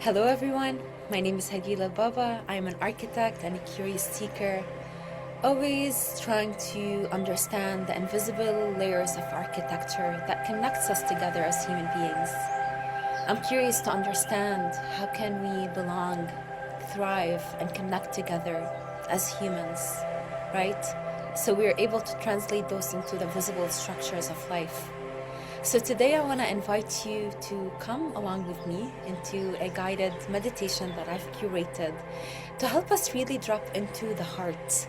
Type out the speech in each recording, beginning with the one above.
Hello everyone, my name is Hagila Baba. I am an architect and a curious seeker, always trying to understand the invisible layers of architecture that connects us together as human beings. I'm curious to understand how can we belong, thrive, and connect together as humans, right? So we're able to translate those into the visible structures of life. So today I want to invite you to come along with me into a guided meditation that I've curated to help us really drop into the heart.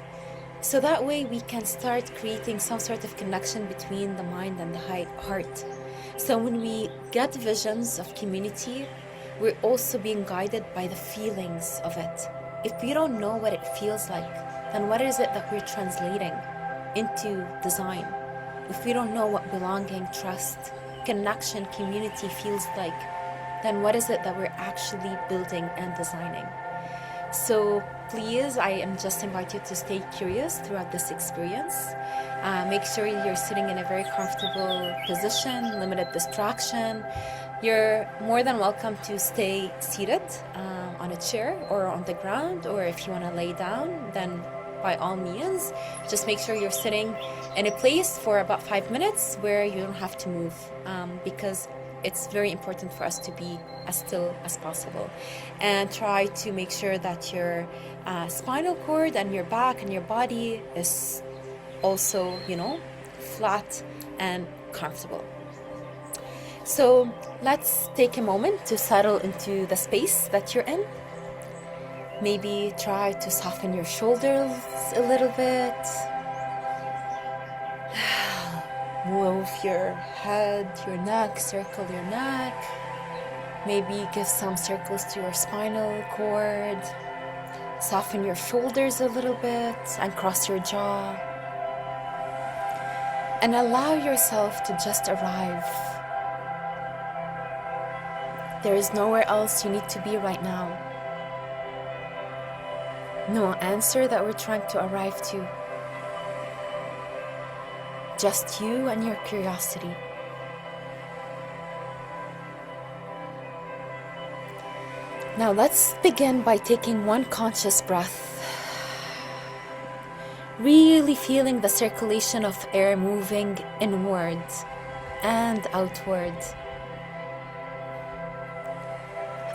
So that way we can start creating some sort of connection between the mind and the heart. So when we get visions of community, we're also being guided by the feelings of it. If we don't know what it feels like, then what is it that we're translating into design? If we don't know what belonging, trust, connection, community feels like, then what is it that we're actually building and designing? So please, I am just invite you to stay curious throughout this experience. Make sure you're sitting in a very comfortable position, limited distraction. You're more than welcome to stay seated on a chair or on the ground, or if you want to lay down, then by all means, just make sure you're sitting in a place for about 5 minutes where you don't have to move, because it's very important for us to be as still as possible. And try to make sure that your spinal cord and your back and your body is also, flat and comfortable. So let's take a moment to settle into the space that you're in. Maybe try to soften your shoulders a little bit. Move your head, your neck, circle your neck. Maybe give some circles to your spinal cord. Soften your shoulders a little bit and cross your jaw. And allow yourself to just arrive. There is nowhere else you need to be right now. No answer that we're trying to arrive to. Just you and your curiosity. Now let's begin by taking one conscious breath. Really feeling the circulation of air moving inward and outward.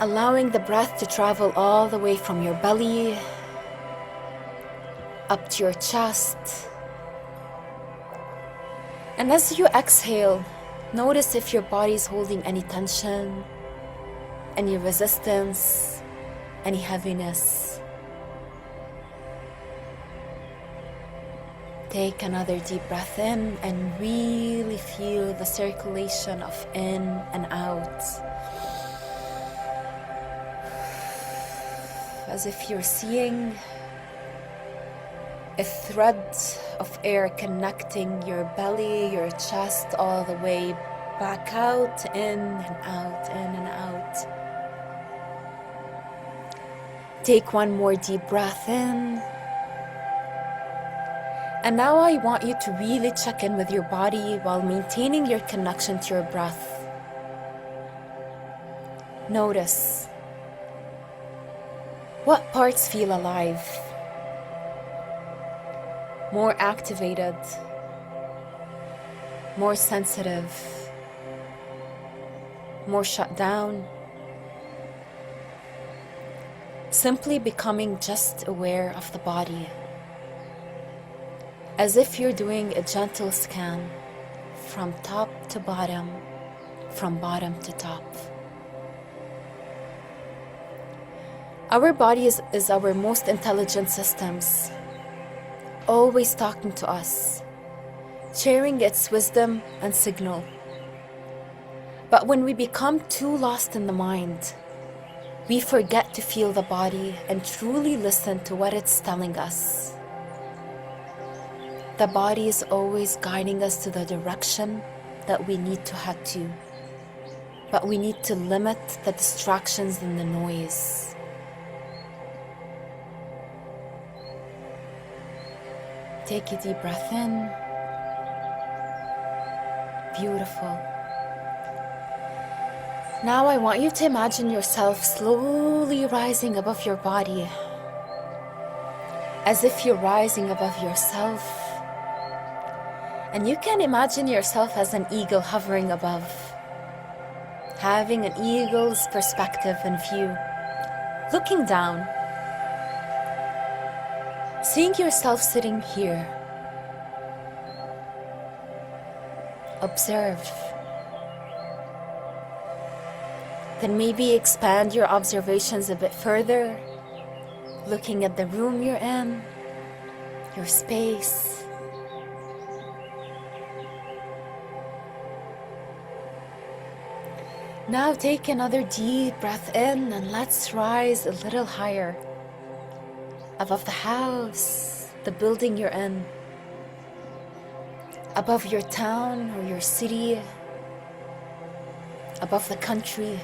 Allowing the breath to travel all the way from your belly up to your chest. And as you exhale, notice if your body is holding any tension, any resistance, any heaviness. Take another deep breath in and really feel the circulation of in and out. As if you're seeing a thread of air connecting your belly, your chest, all the way back out, in and out, in and out. Take one more deep breath in. And now I want you to really check in with your body while maintaining your connection to your breath. Notice what parts feel alive, more activated, more sensitive, more shut down. Simply becoming just aware of the body, as if you're doing a gentle scan from top to bottom, from bottom to top. Our body is our most intelligent systems, always talking to us, sharing its wisdom and signal. But when we become too lost in the mind, we forget to feel the body and truly listen to what it's telling us. The body is always guiding us to the direction that we need to head to, but we need to limit the distractions and the noise. Take a deep breath in. Beautiful. Now I want you to imagine yourself slowly rising above your body, as if you're rising above yourself. And you can imagine yourself as an eagle hovering above, having an eagle's perspective and view, looking down, seeing yourself sitting here. Observe. Then maybe expand your observations a bit further, looking at the room you're in, your space. Now take another deep breath in and let's rise a little higher, above the house, the building you're in, above your town or your city, above the country,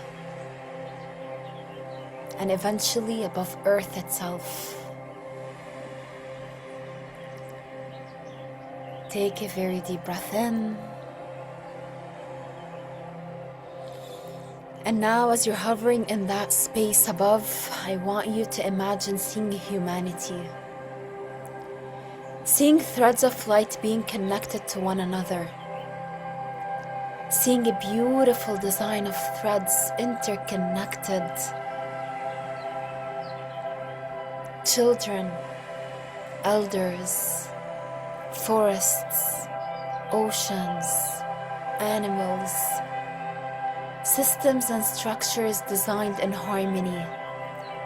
and eventually above Earth itself. Take a very deep breath in. And now as you're hovering in that space above, I want you to imagine seeing humanity. Seeing threads of light being connected to one another. Seeing a beautiful design of threads interconnected. Children, elders, forests, oceans, animals, systems and structures designed in harmony,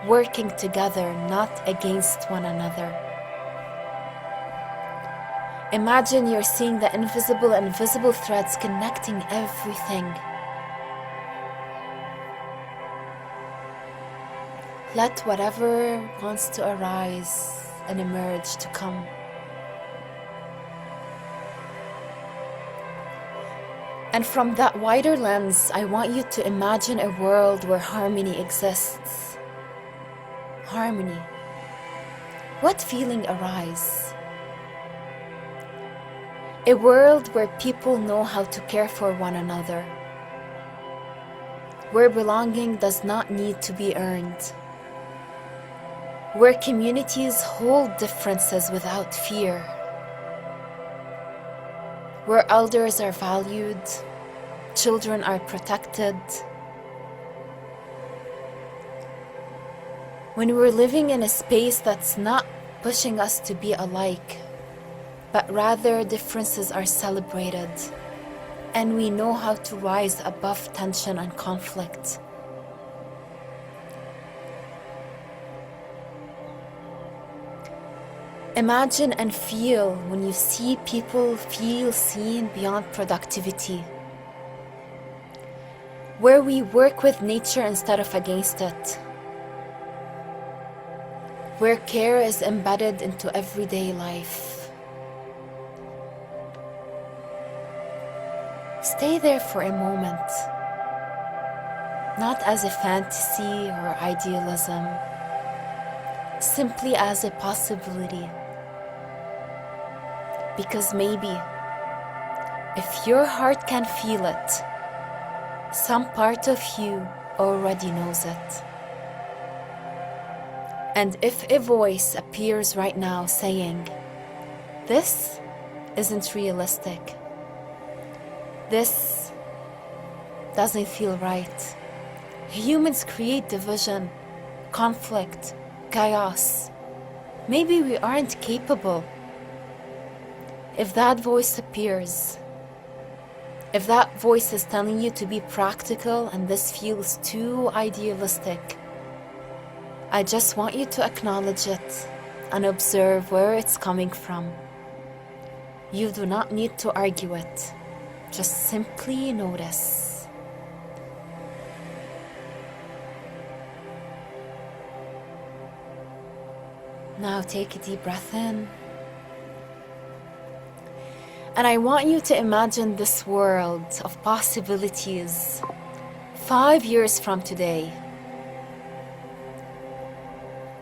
working together, not against one another. Imagine you're seeing the invisible and visible threads connecting everything. Let whatever wants to arise and emerge to come. And from that wider lens, I want you to imagine a world where harmony exists. Harmony. What feeling arises? A world where people know how to care for one another. Where belonging does not need to be earned. Where communities hold differences without fear. Where elders are valued, children are protected. When we're living in a space that's not pushing us to be alike, but rather differences are celebrated, and we know how to rise above tension and conflict. Imagine and feel when you see people feel seen beyond productivity. Where we work with nature instead of against it. Where care is embedded into everyday life. Stay there for a moment. Not as a fantasy or idealism, simply as a possibility. Because maybe, if your heart can feel it, some part of you already knows it. And if a voice appears right now saying, "This isn't realistic. This doesn't feel right. Humans create division, conflict, chaos. Maybe we aren't capable." If that voice appears, if that voice is telling you to be practical and this feels too idealistic, I just want you to acknowledge it and observe where it's coming from. You do not need to argue it, just simply notice. Now take a deep breath in. And I want you to imagine this world of possibilities 5 years from today.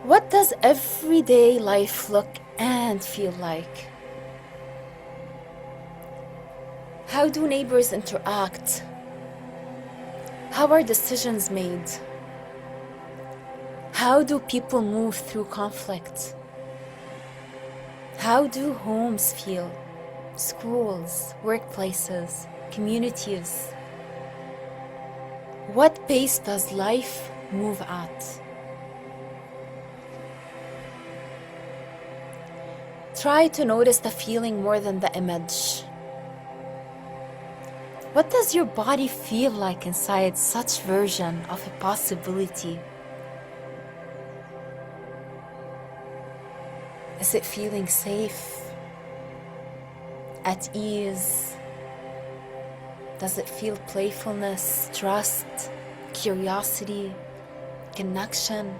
What does everyday life look and feel like? How do neighbors interact? How are decisions made? How do people move through conflict? How do homes feel? Schools, workplaces, communities? What pace does life move at? Try to notice the feeling more than the image. What does your body feel like inside such version of a possibility? Is it feeling safe? At ease? Does it feel playfulness, trust, curiosity, connection?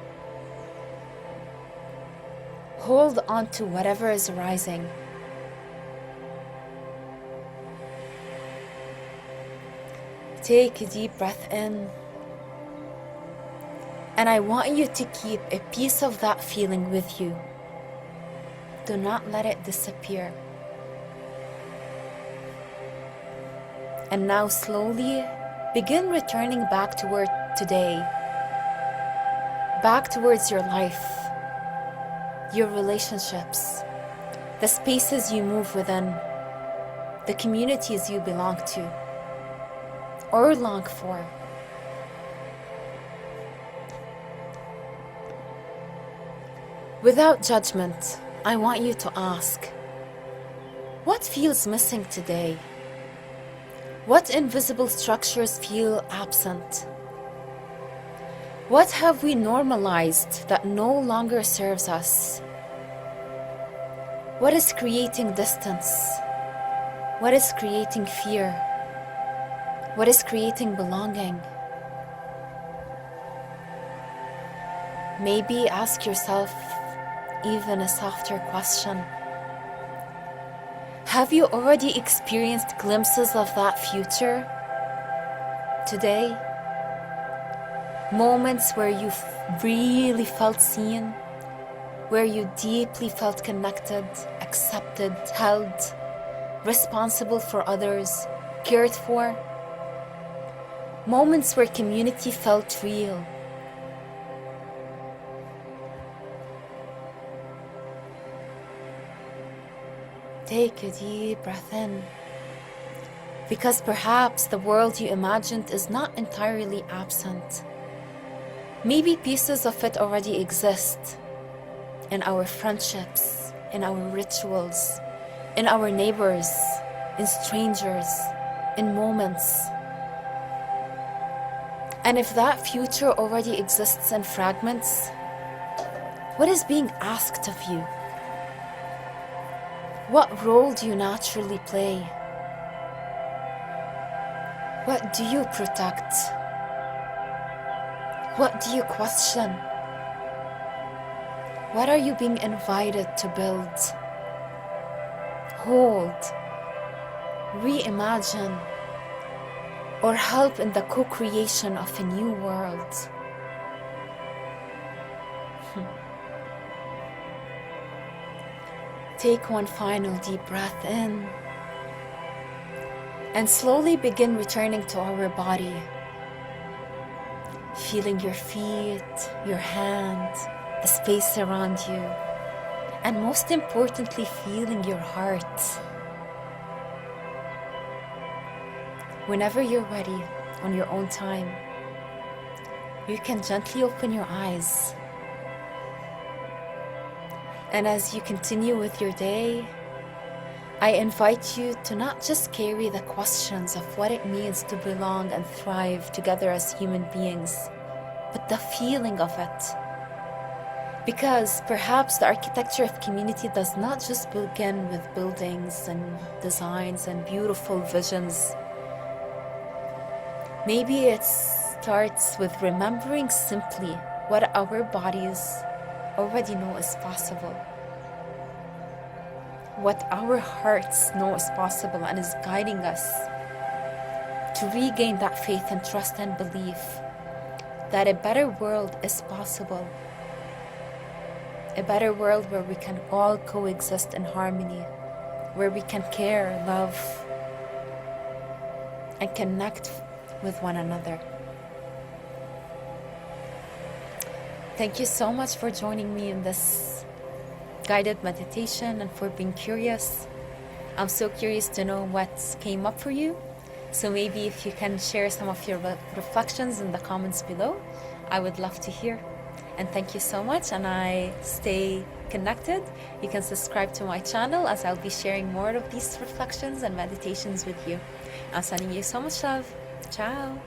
Hold on to whatever is arising. Take a deep breath in. And I want you to keep a piece of that feeling with you. Do not let it disappear. And now slowly begin returning back toward today, back towards your life, your relationships, the spaces you move within, the communities you belong to or long for. Without judgment, I want you to ask, what feels missing today? What invisible structures feel absent? What have we normalized that no longer serves us? What is creating distance? What is creating fear? What is creating belonging? Maybe ask yourself even a softer question. Have you already experienced glimpses of that future today? Moments where you really felt seen, where you deeply felt connected, accepted, held, responsible for others, cared for. Moments where community felt real. Take a deep breath in, because perhaps the world you imagined is not entirely absent. Maybe pieces of it already exist in our friendships, in our rituals, in our neighbors, in strangers, in moments. And if that future already exists in fragments, what is being asked of you? What role do you naturally play? What do you protect? What do you question? What are you being invited to build, hold, reimagine, or help in the co-creation of a new world? Take one final deep breath in and slowly begin returning to our body. Feeling your feet, your hands, the space around you, and most importantly, feeling your heart. Whenever you're ready, on your own time, you can gently open your eyes. And as you continue with your day, I invite you to not just carry the questions of what it means to belong and thrive together as human beings, but the feeling of it. Because perhaps the architecture of community does not just begin with buildings and designs and beautiful visions. Maybe it starts with remembering simply what our bodies already know is possible, what our hearts know is possible and is guiding us to regain that faith and trust and belief that a better world is possible, a better world where we can all coexist in harmony, where we can care, love, and connect with one another. Thank you so much for joining me in this guided meditation and for being curious. I'm so curious to know what came up for you. So maybe if you can share some of your reflections in the comments below, I would love to hear. And thank you so much, and I stay connected. You can subscribe to my channel as I'll be sharing more of these reflections and meditations with you. I'm sending you so much love. Ciao.